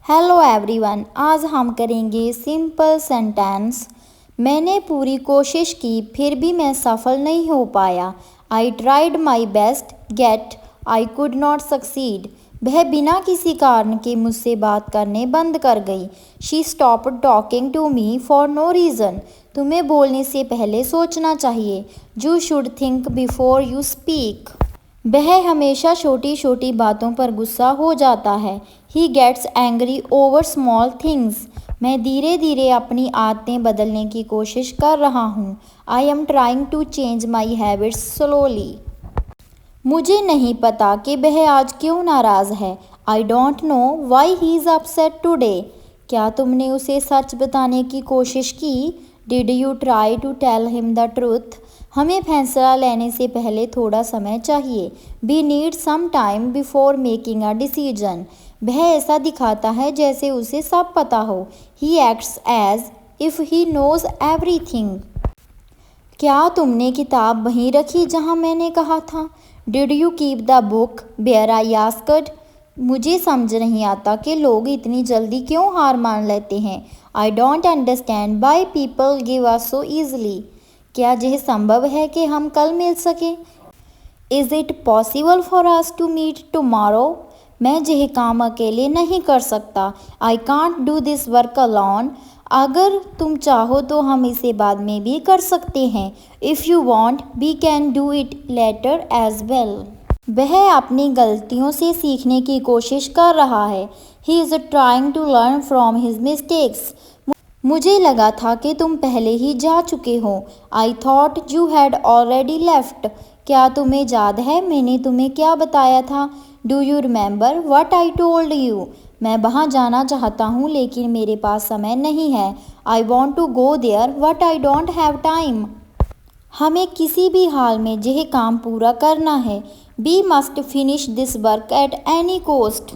Hello everyone, आज हम करेंगे सिंपल सेंटेंस। मैंने पूरी कोशिश की फिर भी मैं सफल नहीं हो पाया। I tried my best get I could not succeed. वह बिना किसी कारण के मुझसे बात करने बंद कर गई। She stopped talking to me for no reason. तुम्हें बोलने से पहले सोचना चाहिए। You should think before you speak. वह हमेशा छोटी छोटी बातों पर गुस्सा हो जाता है। He gets angry over small things. मैं धीरे धीरे अपनी आदतें बदलने की कोशिश कर रहा हूँ। I am trying to change my habits slowly. मुझे नहीं पता कि वह आज क्यों नाराज़ है। I don't know why he is upset today. क्या तुमने उसे सच बताने की कोशिश की? Did you try to tell him the truth? हमें फैसला लेने से पहले थोड़ा समय चाहिए। We need some time before making a decision. वह ऐसा दिखाता है जैसे उसे सब पता हो। ही acts as if he knows everything. क्या तुमने किताब वहीं रखी जहां मैंने कहा था? Did you keep the book where I asked? मुझे समझ नहीं आता कि लोग इतनी जल्दी क्यों हार मान लेते हैं। I don't understand why people give up so easily. क्या यह संभव है कि हम कल मिल सकें? Is it possible for us to meet tomorrow? मैं यह काम अकेले नहीं कर सकता। I can't do this work alone. अगर तुम चाहो तो हम इसे बाद में भी कर सकते हैं। If you want we can do it later as well. वह अपनी गलतियों से सीखने की कोशिश कर रहा है। He is trying to learn from his mistakes. मुझे लगा था कि तुम पहले ही जा चुके हो। I thought you had already left. क्या तुम्हें याद है मैंने तुम्हें क्या बताया था? Do you remember what I told you? मैं वहाँ जाना चाहता हूँ लेकिन मेरे पास समय नहीं है। I want to go there but I don't have time. हमें किसी भी हाल में यह काम पूरा करना है। We must finish this work at any cost.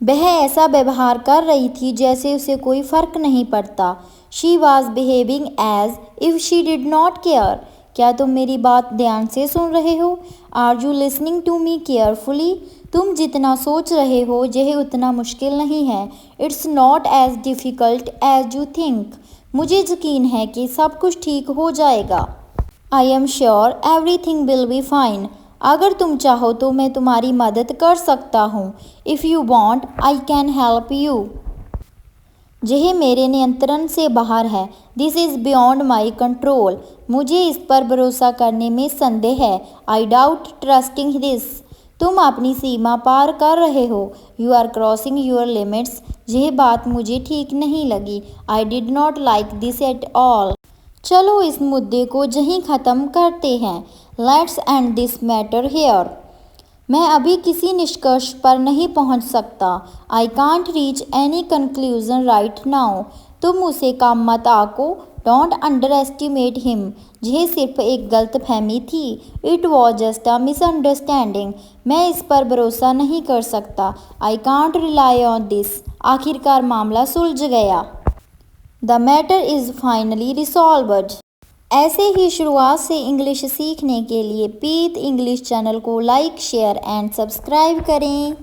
वह ऐसा व्यवहार कर रही थी जैसे उसे कोई फर्क नहीं पड़ता। She was behaving as if she did not care. क्या तुम मेरी बात ध्यान से सुन रहे हो? Are you listening to me carefully? तुम जितना सोच रहे हो यह उतना मुश्किल नहीं है। It's not as difficult as you think. मुझे यकीन है कि सब कुछ ठीक हो जाएगा। I am sure everything will be fine. अगर तुम चाहो तो मैं तुम्हारी मदद कर सकता हूँ। If you want I can help you. यह मेरे नियंत्रण से बाहर है। This is beyond my control. मुझे इस पर भरोसा करने में संदेह है। I doubt trusting this. तुम अपनी सीमा पार कर रहे हो। You are crossing your limits. यह बात मुझे ठीक नहीं लगी। I did not like this at all. चलो इस मुद्दे को यहीं ख़त्म करते हैं। Let's end this matter here. मैं अभी किसी निष्कर्ष पर नहीं पहुंच सकता। I can't reach any conclusion right now. तुम उसे कम मत आको। Don't underestimate him. यह सिर्फ एक गलतफहमी थी। It was just a misunderstanding. मैं इस पर भरोसा नहीं कर सकता। I can't rely on this. आखिरकार मामला सुलझ गया। The matter is finally resolved. ऐसे ही शुरुआत से इंग्लिश सीखने के लिए पीत इंग्लिश चैनल को लाइक शेयर एंड सब्सक्राइब करें।